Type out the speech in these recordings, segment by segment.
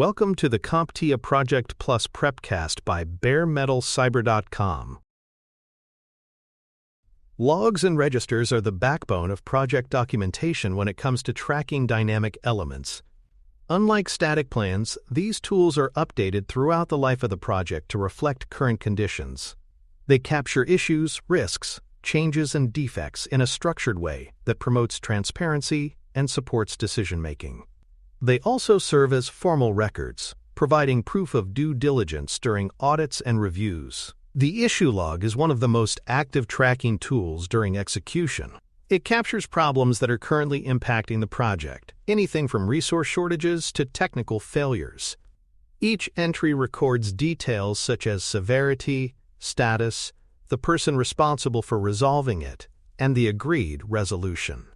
Welcome to the CompTIA Project Plus Prepcast by baremetalcyber.com. Logs and registers are the backbone of project documentation when it comes to tracking dynamic elements. Unlike static plans, these tools are updated throughout the life of the project to reflect current conditions. They capture issues, risks, changes, and defects in a structured way that promotes transparency and supports decision-making. They also serve as formal records, providing proof of due diligence during audits and reviews. The issue log is one of the most active tracking tools during execution. It captures problems that are currently impacting the project, anything from resource shortages to technical failures. Each entry records details such as severity, status, the person responsible for resolving it, and the agreed resolution.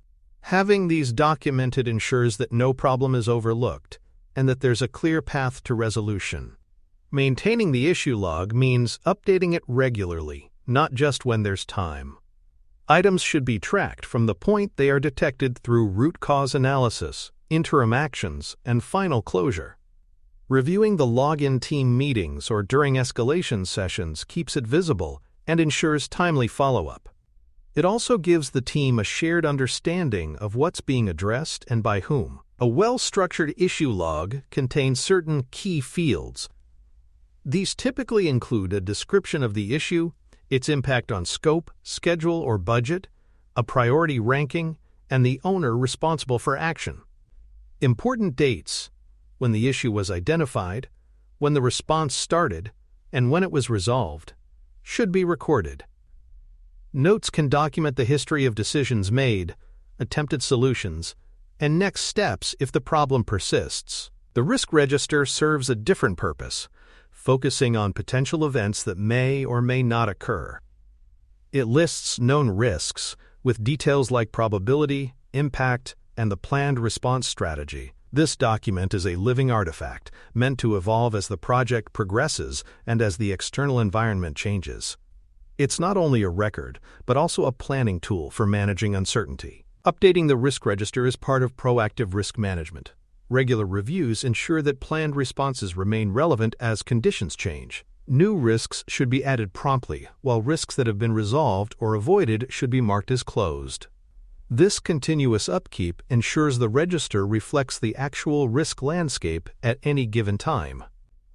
Having these documented ensures that no problem is overlooked and that there's a clear path to resolution. Maintaining the issue log means updating it regularly, not just when there's time. Items should be tracked from the point they are detected through root cause analysis, interim actions, and final closure. Reviewing the log in team meetings or during escalation sessions keeps it visible and ensures timely follow-up. It also gives the team a shared understanding of what's being addressed and by whom. A well-structured issue log contains certain key fields. These typically include a description of the issue, its impact on scope, schedule, or budget, a priority ranking, and the owner responsible for action. Important dates: when the issue was identified, when the response started, and when it was resolved, should be recorded. Notes can document the history of decisions made, attempted solutions, and next steps if the problem persists. The risk register serves a different purpose, focusing on potential events that may or may not occur. It lists known risks with details like probability, impact, and the planned response strategy. This document is a living artifact, meant to evolve as the project progresses and as the external environment changes. It's not only a record, but also a planning tool for managing uncertainty. Updating the risk register is part of proactive risk management. Regular reviews ensure that planned responses remain relevant as conditions change. New risks should be added promptly, while risks that have been resolved or avoided should be marked as closed. This continuous upkeep ensures the register reflects the actual risk landscape at any given time.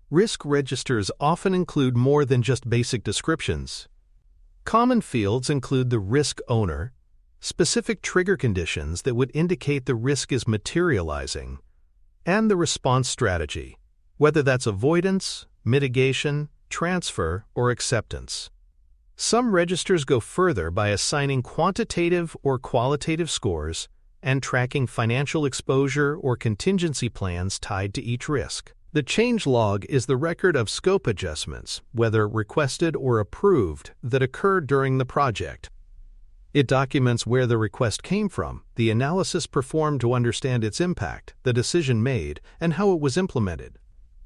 Risk registers often include more than just basic descriptions. Common fields include the risk owner, specific trigger conditions that would indicate the risk is materializing, and the response strategy, whether that's avoidance, mitigation, transfer, or acceptance. Some registers go further by assigning quantitative or qualitative scores and tracking financial exposure or contingency plans tied to each risk. The change log is the record of scope adjustments, whether requested or approved, that occurred during the project. It documents where the request came from, the analysis performed to understand its impact, the decision made, and how it was implemented.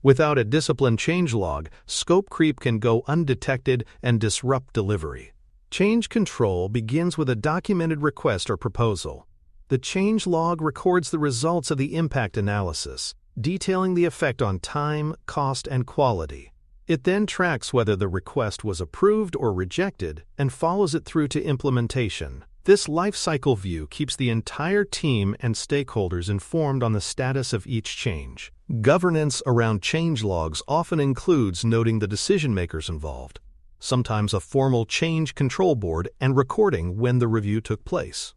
Without a disciplined change log, scope creep can go undetected and disrupt delivery. Change control begins with a documented request or proposal. The change log records the results of the impact analysis, detailing the effect on time, cost, and quality. It then tracks whether the request was approved or rejected and follows it through to implementation. This life cycle view keeps the entire team and stakeholders informed on the status of each change. Governance around change logs often includes noting the decision-makers involved, sometimes a formal change control board, and recording when the review took place.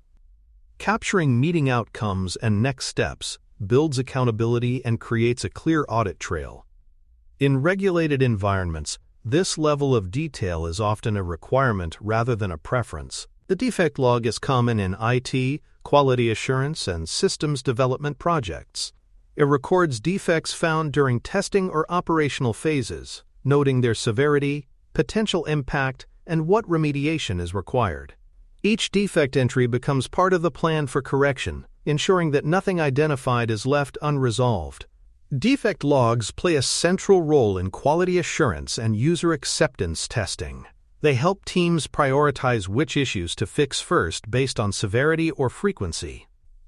Capturing meeting outcomes and next steps builds accountability and creates a clear audit trail. In regulated environments, this level of detail is often a requirement rather than a preference. The defect log is common in IT, quality assurance, and systems development projects. It records defects found during testing or operational phases, noting their severity, potential impact, and what remediation is required. Each defect entry becomes part of the plan for correction, ensuring that nothing identified is left unresolved. Defect logs play a central role in quality assurance and user acceptance testing. They help teams prioritize which issues to fix first based on severity or frequency.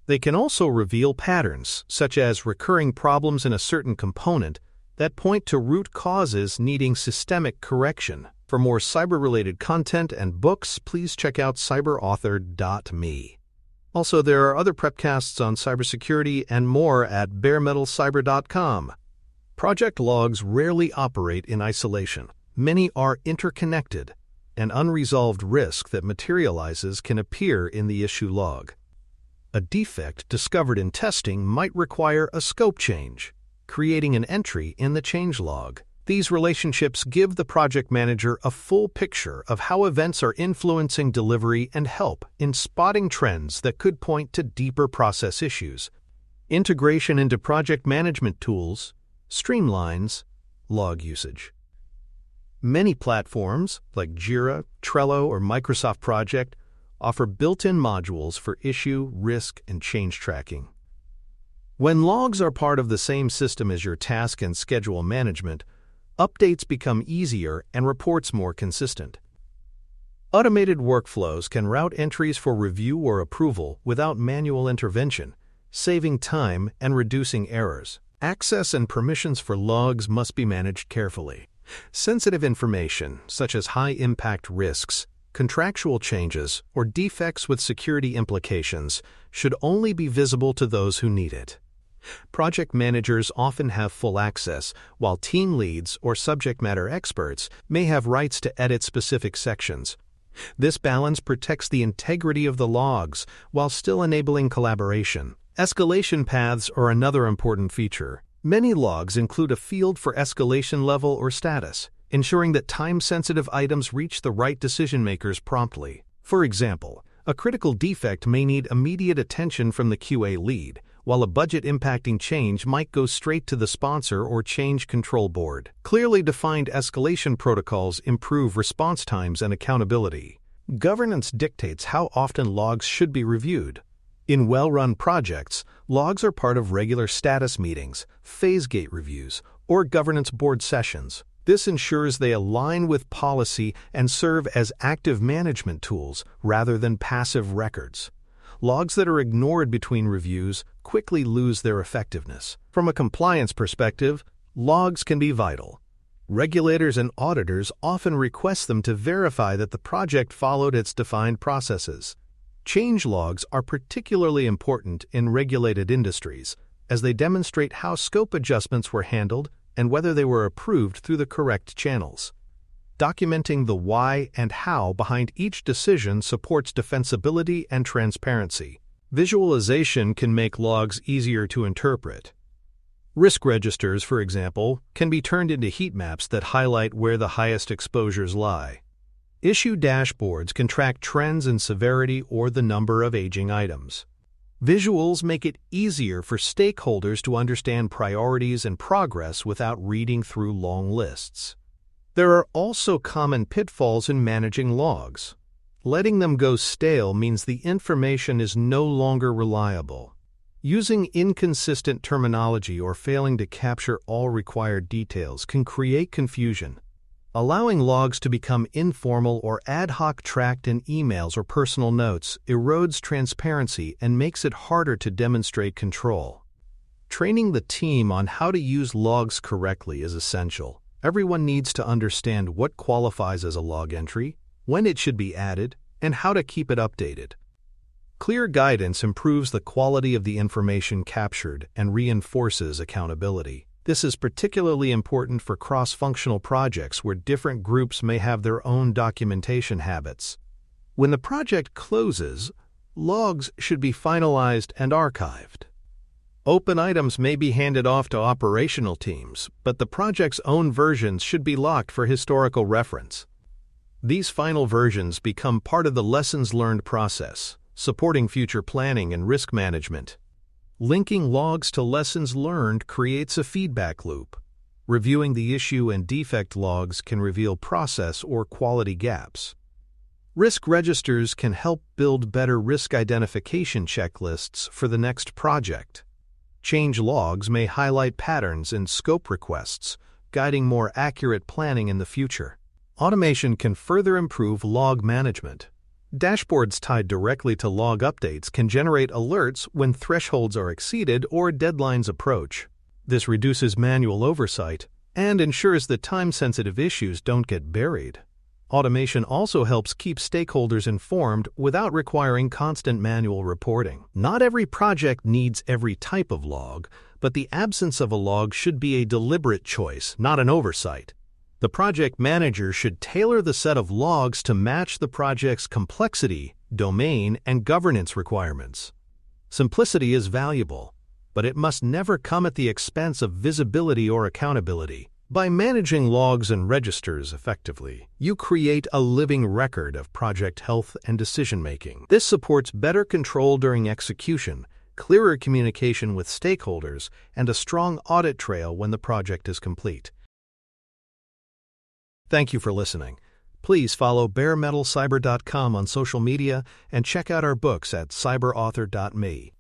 They can also reveal patterns, such as recurring problems in a certain component, that point to root causes needing systemic correction. For more cyber-related content and books, please check out cyberauthor.me. Also, there are other prepcasts on cybersecurity and more at baremetalcyber.com. Project logs rarely operate in isolation. Many are interconnected. An unresolved risk that materializes can appear in the issue log. A defect discovered in testing might require a scope change, creating an entry in the change log. These relationships give the project manager a full picture of how events are influencing delivery and help in spotting trends that could point to deeper process issues. Integration into project management tools streamlines log usage. Many platforms, like Jira, Trello, or Microsoft Project, offer built-in modules for issue, risk, and change tracking. When logs are part of the same system as your task and schedule management, updates become easier and reports more consistent. Automated workflows can route entries for review or approval without manual intervention, saving time and reducing errors. Access and permissions for logs must be managed carefully. Sensitive information, such as high-impact risks, contractual changes, or defects with security implications, should only be visible to those who need it. Project managers often have full access, while team leads or subject matter experts may have rights to edit specific sections. This balance protects the integrity of the logs while still enabling collaboration. Escalation paths are another important feature. Many logs include a field for escalation level or status, ensuring that time-sensitive items reach the right decision-makers promptly. For example, a critical defect may need immediate attention from the QA lead, while a budget-impacting change might go straight to the sponsor or change control board. Clearly defined escalation protocols improve response times and accountability. Governance dictates how often logs should be reviewed. In well-run projects, logs are part of regular status meetings, phase gate reviews, or governance board sessions. This ensures they align with policy and serve as active management tools rather than passive records. Logs that are ignored between reviews quickly lose their effectiveness. From a compliance perspective, logs can be vital. Regulators and auditors often request them to verify that the project followed its defined processes. Change logs are particularly important in regulated industries, as they demonstrate how scope adjustments were handled and whether they were approved through the correct channels. Documenting the why and how behind each decision supports defensibility and transparency. Visualization can make logs easier to interpret. Risk registers, for example, can be turned into heat maps that highlight where the highest exposures lie. Issue dashboards can track trends in severity or the number of aging items. Visuals make it easier for stakeholders to understand priorities and progress without reading through long lists. There are also common pitfalls in managing logs. Letting them go stale means the information is no longer reliable. Using inconsistent terminology or failing to capture all required details can create confusion. Allowing logs to become informal or ad hoc tracked in emails or personal notes erodes transparency and makes it harder to demonstrate control. Training the team on how to use logs correctly is essential. Everyone needs to understand what qualifies as a log entry, when it should be added, and how to keep it updated. Clear guidance improves the quality of the information captured and reinforces accountability. This is particularly important for cross-functional projects where different groups may have their own documentation habits. When the project closes, logs should be finalized and archived. Open items may be handed off to operational teams, but the project's own versions should be locked for historical reference. These final versions become part of the lessons learned process, supporting future planning and risk management. Linking logs to lessons learned creates a feedback loop. Reviewing the issue and defect logs can reveal process or quality gaps. Risk registers can help build better risk identification checklists for the next project. Change logs may highlight patterns in scope requests, guiding more accurate planning in the future. Automation can further improve log management. Dashboards tied directly to log updates can generate alerts when thresholds are exceeded or deadlines approach. This reduces manual oversight and ensures that time-sensitive issues don't get buried. Automation also helps keep stakeholders informed without requiring constant manual reporting. Not every project needs every type of log, but the absence of a log should be a deliberate choice, not an oversight. The project manager should tailor the set of logs to match the project's complexity, domain, and governance requirements. Simplicity is valuable, but it must never come at the expense of visibility or accountability. By managing logs and registers effectively, you create a living record of project health and decision-making. This supports better control during execution, clearer communication with stakeholders, and a strong audit trail when the project is complete. Thank you for listening. Please follow baremetalcyber.com on social media and check out our books at cyberauthor.me.